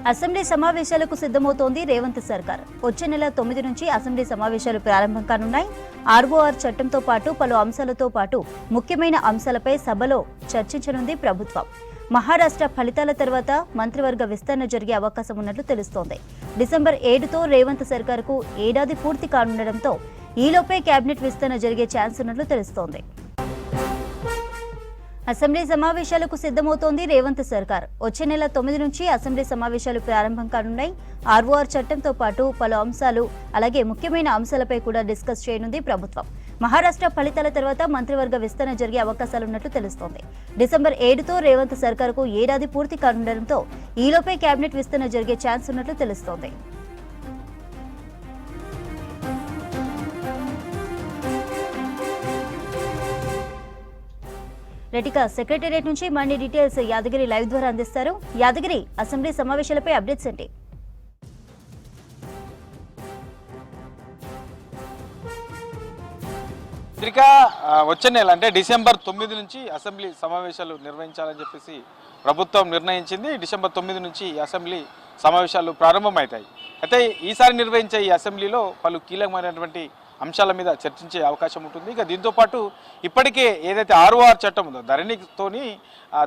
Assembly సమావేశాలకు సిద్ధమవుతోంది రేవంత్ సర్కార్. వచ్చే నెల 9 నుంచి అసెంబ్లీ సమావేశాలు ప్రారంభం కానున్నాయి. ఆర్ఓఆర్ చట్టంతో పాటు పలు అంశాలతో పాటు ముఖ్యమైన అంశాలపై సభలో చర్చించనుంది ప్రభుత్వం. మహారాష్ట్ర ఫలితాల తర్వాత మంత్రివర్గ విస్తరణ జరిగే అవకాశం ఉన్నట్లు తెలుస్తోంది. డిసెంబర్ 7తో రేవంత్ సర్కార్కు ఏడాది పూర్తి కానుండటంతో ఈలోపే కేబినెట్ విస్తరణ జరిగే ఛాన్స్ ఉన్నట్లు తెలుస్తోంది. అసెంబ్లీ సమావేశాలకు సిద్ధమవుతోంది రేవంత్ సర్కార్. వచ్చే నెల 9 నుంచి అసెంబ్లీ సమావేశాలు ప్రారంభం కానున్నాయి. ఆర్ఓఆర్ చట్టంతో పాటు పలు అంశాలు అలాగే ముఖ్యమైన అంశాలపై కూడా డిస్కస్ చేయనుంది ప్రభుత్వం. మహారాష్ట్ర ఫలితాల తర్వాత మంత్రివర్గ విస్తరణ జరిగే అవకాశాలున్నట్లు తెలుస్తోంది. డిసెంబర్ 7తో రేవంత్ సర్కార్కు ఏడాది పూర్తి కానుండటంతో ఈలోపే కేబినెట్ విస్తరణ జరిగే ఛాన్స్ ఉన్నట్లు తెలుస్తోంది. రెటిక సెక్రటేరియట్ నుంచి మరిన్ని డీటెయిల్స్ యాదగిరి లైవ్ ద్వారా అందిస్తారు. యాదగిరి, అసెంబ్లీ సమావేశాలపై అప్డేట్స్ ఏంటి? వచ్చే నెల అంటే డిసెంబర్ 9 నుంచి అసెంబ్లీ సమావేశాలు నిర్వహించాలని చెప్పేసి ప్రభుత్వం నిర్ణయించింది. డిసెంబర్ 9 నుంచి అసెంబ్లీ సమావేశాలు ప్రారంభమవుతాయి. అయితే ఈసారి నిర్వహించే ఈ అసెంబ్లీలో పలు కీలకమైనటువంటి అంశాల మీద చర్చించే అవకాశం ఉంటుంది. ఇక దీంతోపాటు ఇప్పటికే ఏదైతే ఆర్ఓఆర్ చట్టం ఉందో ధరణితోని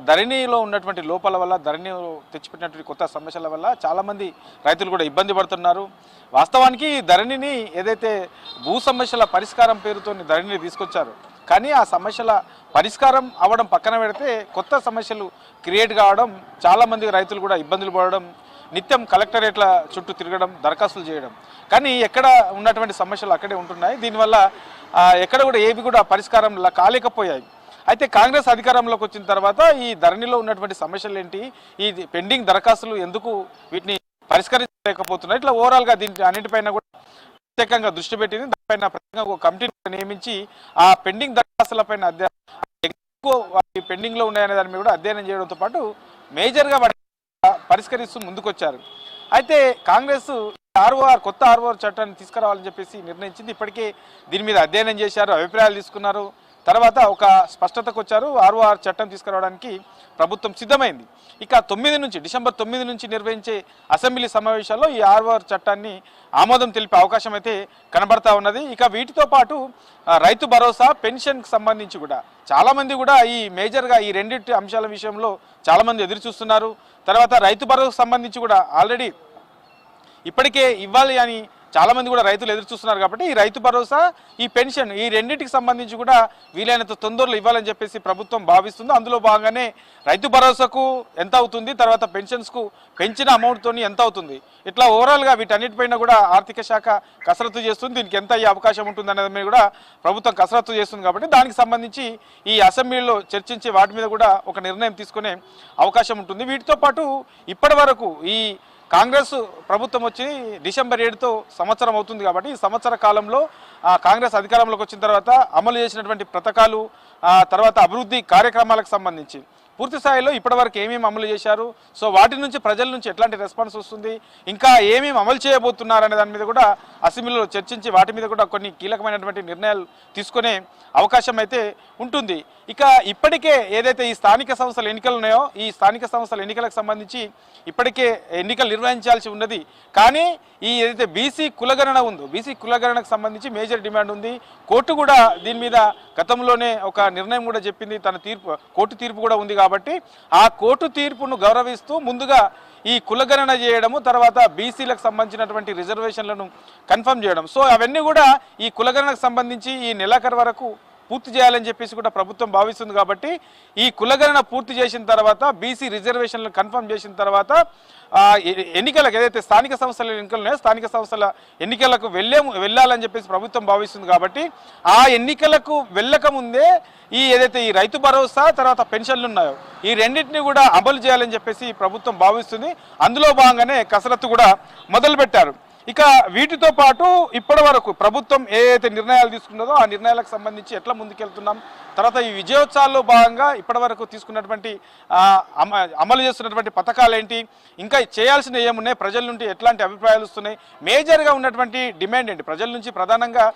ధరణిలో ఉన్నటువంటి లోపాల వల్ల ధరణిలో తెచ్చిపెట్టినటువంటి కొత్త సమస్యల వల్ల చాలామంది రైతులు కూడా ఇబ్బంది పడుతున్నారు. వాస్తవానికి ధరణిని ఏదైతే భూ సమస్యల పరిష్కారం పేరుతో ధరణిని తీసుకొచ్చారు, కానీ ఆ సమస్యల పరిష్కారం అవ్వడం పక్కన పెడితే కొత్త సమస్యలు క్రియేట్ కావడం, చాలామంది రైతులు కూడా ఇబ్బందులు పడడం, నిత్యం కలెక్టరేట్ల చుట్టూ తిరగడం, దరఖాస్తులు చేయడం, కానీ ఎక్కడ ఉన్నటువంటి సమస్యలు అక్కడే ఉంటున్నాయి. దీనివల్ల ఎక్కడ కూడా ఏవి కూడా పరిష్కారం కాలేకపోయాయి. అయితే కాంగ్రెస్ అధికారంలోకి వచ్చిన తర్వాత ఈ ధరణిలో ఉన్నటువంటి సమస్యలు ఏంటి, ఈ పెండింగ్ దరఖాస్తులు ఎందుకు వీటిని పరిష్కరించలేకపోతున్నాయి, ఇట్లా ఓవరాల్గా దీని అన్నింటిపైన కూడా ప్రత్యేకంగా దృష్టి పెట్టింది. దానిపైన ప్రత్యేకంగా ఒక కమిటీని నియమించి ఆ పెండింగ్ దరఖాస్తులపైన ఎక్కువ పెండింగ్లో ఉన్నాయనే దాని మీద కూడా అధ్యయనం చేయడంతో పాటు మేజర్గా పరిష్కరిస్తూ ముందుకొచ్చారు. అయితే కాంగ్రెస్ కొత్త ఆర్ఓఆర్ చట్టాన్ని తీసుకురావాలని చెప్పేసి నిర్ణయించింది. ఇప్పటికే దీని మీద అధ్యయనం చేశారు, అభిప్రాయాలు తీసుకున్నారు, తర్వాత ఒక స్పష్టతకు వచ్చారు. ఆర్ఓఆర్ చట్టం తీసుకురావడానికి ప్రభుత్వం సిద్ధమైంది. ఇక డిసెంబర్ 9 నుంచి నిర్వహించే అసెంబ్లీ సమావేశాల్లో ఈ ఆర్ఓఆర్ చట్టాన్ని ఆమోదం తెలిపే అవకాశం అయితే కనబడతా ఉన్నది. ఇక వీటితో పాటు రైతు భరోసా, పెన్షన్కి సంబంధించి కూడా చాలామంది కూడా ఈ మేజర్గా ఈ రెండింటి అంశాల విషయంలో చాలామంది ఎదురు చూస్తున్నారు. తర్వాత రైతు భరోసాకు సంబంధించి కూడా ఆల్రెడీ ఇప్పటికే ఇవ్వాలి అని చాలామంది కూడా రైతులు ఎదురు చూస్తున్నారు. కాబట్టి ఈ రైతు భరోసా, ఈ పెన్షన్, ఈ రెండింటికి సంబంధించి కూడా వీలైనంత తొందరలో ఇవ్వాలని చెప్పేసి ప్రభుత్వం భావిస్తుంది. అందులో భాగంగానే రైతు భరోసాకు ఎంత అవుతుంది, తర్వాత పెన్షన్స్కు పెంచిన అమౌంట్తో ఎంత అవుతుంది, ఇట్లా ఓవరాల్గా వీటన్నిటిపైన కూడా ఆర్థిక శాఖ కసరత్తు చేస్తుంది. దీనికి ఎంత అయ్యే అవకాశం ఉంటుంది అనేది మీద కూడా ప్రభుత్వం కసరత్తు చేస్తుంది. కాబట్టి దానికి సంబంధించి ఈ అసెంబ్లీలో చర్చించే వాటి మీద కూడా ఒక నిర్ణయం తీసుకునే అవకాశం ఉంటుంది. వీటితో పాటు ఇప్పటి వరకు ఈ కాంగ్రెస్ ప్రభుత్వం వచ్చి డిసెంబర్ 7తో సంవత్సరం అవుతుంది. కాబట్టి ఈ సంవత్సర కాలంలో కాంగ్రెస్ అధికారంలోకి వచ్చిన తర్వాత అమలు చేసినటువంటి పథకాలు, తర్వాత అభివృద్ధి కార్యక్రమాలకు సంబంధించి పూర్తి స్థాయిలో ఇప్పటివరకు ఏమేమి అమలు చేశారు, సో వాటి నుంచి ప్రజల నుంచి ఎట్లాంటి రెస్పాన్స్ వస్తుంది, ఇంకా ఏమేమి అమలు చేయబోతున్నారు అనే దాని మీద కూడా అసెంబ్లీలో చర్చించి వాటి మీద కూడా కొన్ని కీలకమైనటువంటి నిర్ణయాలు తీసుకునే అవకాశం అయితే ఉంటుంది. ఇక ఇప్పటికే ఏదైతే ఈ స్థానిక సంస్థల ఎన్నికలు ఉన్నాయో, ఈ స్థానిక సంస్థల ఎన్నికలకు సంబంధించి ఇప్పటికే ఎన్నికలు నిర్వహించాల్సి ఉన్నది. కానీ ఈ ఏదైతే బీసీ కులగణన ఉందో, బీసీ కులగణనకు సంబంధించి మేజర్ డిమాండ్ ఉంది. కోర్టు కూడా దీని మీద గతంలోనే ఒక నిర్ణయం కూడా చెప్పింది, తన కోర్టు తీర్పు కూడా ఉంది. కాబట్టి ఆ కోర్టు తీర్పును గౌరవిస్తూ ముందుగా ఈ కులగణన చేయడము, తర్వాత బీసీలకు సంబంధించినటువంటి రిజర్వేషన్లను కన్ఫర్మ్ చేయడం, సో అవన్నీ కూడా ఈ కులగణనకు సంబంధించి ఈ నెలాఖరు వరకు పూర్తి చేయాలని చెప్పేసి కూడా ప్రభుత్వం భావిస్తుంది. కాబట్టి ఈ కులగణన పూర్తి చేసిన తర్వాత, బీసీ రిజర్వేషన్లను కన్ఫర్మ్ చేసిన తర్వాత ఎన్నికలకు ఏదైతే స్థానిక సంస్థల ఎన్నికలు ఉన్నాయో స్థానిక సంస్థల ఎన్నికలకు వెళ్ళాలని చెప్పేసి ప్రభుత్వం భావిస్తుంది. కాబట్టి ఆ ఎన్నికలకు వెళ్ళకముందే ఏదైతే ఈ రైతు భరోసా, తర్వాత పెన్షన్లు ఉన్నాయో ఈ రెండింటినీ కూడా అమలు చేయాలని చెప్పేసి ప్రభుత్వం భావిస్తుంది. అందులో భాగంగానే కసరత్తు కూడా మొదలుపెట్టారు. ఇక వీటితో పాటు ఇప్పటి వరకు ప్రభుత్వం ఏదైతే నిర్ణయాలు తీసుకున్నదో ఆ నిర్ణయాలకు సంబంధించి ఎట్లా ముందుకెళ్తున్నాం, తర్వాత ఈ విజయోత్సవాల్లో భాగంగా ఇప్పటి వరకు తీసుకున్నటువంటి అమలు చేస్తున్నటువంటి పథకాలు ఏంటి, ఇంకా చేయాల్సిన ఏమున్నాయి, ప్రజల నుండి ఎట్లాంటి అభిప్రాయాలు వస్తున్నాయి, మేజర్గా ఉన్నటువంటి డిమాండ్ ఏంటి, ప్రజల నుంచి ప్రధానంగా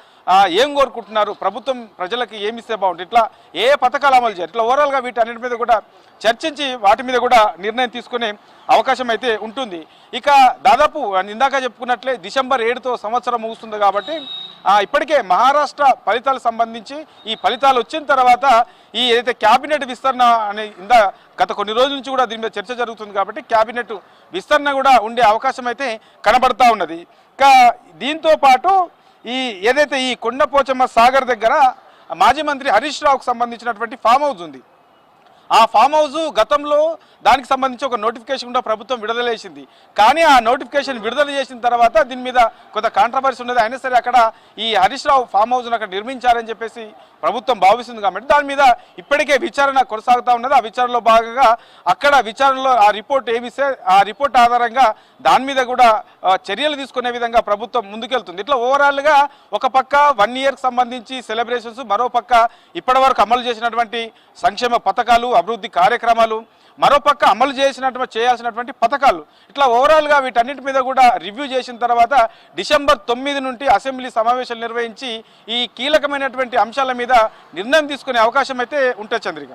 ఏం కోరుకుంటున్నారు, ప్రభుత్వం ప్రజలకు ఏమి ఇస్తే బాగుంటుంది, ఇట్లా ఏ పథకాలు అమలు చేయాలి, ఇట్లా ఓవరాల్గా వీటన్నిటి మీద కూడా చర్చించి వాటి మీద కూడా నిర్ణయం తీసుకునే అవకాశం అయితే ఉంటుంది. ఇక దాదాపు ఇందాక చెప్పుకున్నట్లే డిసెంబర్ 7తో సంవత్సరం ముగుస్తుంది కాబట్టి ఇప్పటికే మహారాష్ట్ర ఫలితాలకు సంబంధించి ఈ ఫలితాలు వచ్చిన తర్వాత ఈ ఏదైతే క్యాబినెట్ విస్తరణ అనే గత కొన్ని రోజుల నుంచి కూడా దీని మీద చర్చ జరుగుతుంది కాబట్టి క్యాబినెట్ విస్తరణ కూడా ఉండే అవకాశం అయితే కనబడతా ఉన్నది. ఇంకా దీంతో పాటు ఈ ఏదైతే ఈ కొండపోచమ్మ సాగర్ దగ్గర మాజీ మంత్రి హరీష్ రావుకు సంబంధించినటువంటి ఫామ్ హౌస్ ఉంది. ఆ ఫామ్ హౌస్ గతంలో దానికి సంబంధించి ఒక నోటిఫికేషన్ కూడా ప్రభుత్వం విడుదల చేసింది. కానీ ఆ నోటిఫికేషన్ విడుదల చేసిన తర్వాత దీని మీద కొంత కాంట్రవర్సీ ఉన్నది. అయినా సరే అక్కడ ఈ హరీష్ రావు ఫామ్ హౌస్ను అక్కడ నిర్మించారని చెప్పేసి ప్రభుత్వం భావిస్తుంది కాబట్టి దాని మీద ఇప్పటికే విచారణ కొనసాగుతూ ఉన్నది. ఆ విచారణలో భాగంగా అక్కడ విచారణలో ఆ రిపోర్ట్ ఏమిస్తే ఆ రిపోర్ట్ ఆధారంగా దాని మీద కూడా చర్యలు తీసుకునే విధంగా ప్రభుత్వం ముందుకెళ్తుంది. ఇట్లా ఓవరాల్గా ఒక పక్క 1 ఇయర్కి సంబంధించి సెలబ్రేషన్స్, మరో పక్క ఇప్పటివరకు అమలు చేసినటువంటి సంక్షేమ పథకాలు, అభివృద్ధి కార్యక్రమాలు, మరోపక్క అమలు చేయాల్సినటువంటి పథకాలు, ఇట్లా ఓవరాల్గా వీటన్నిటి మీద కూడా రివ్యూ చేసిన తర్వాత డిసెంబర్ 9 నుండి అసెంబ్లీ సమావేశాలు నిర్వహించి ఈ కీలకమైనటువంటి అంశాల మీద నిర్ణయం తీసుకునే అవకాశం అయితే ఉంటుంది చంద్రిక.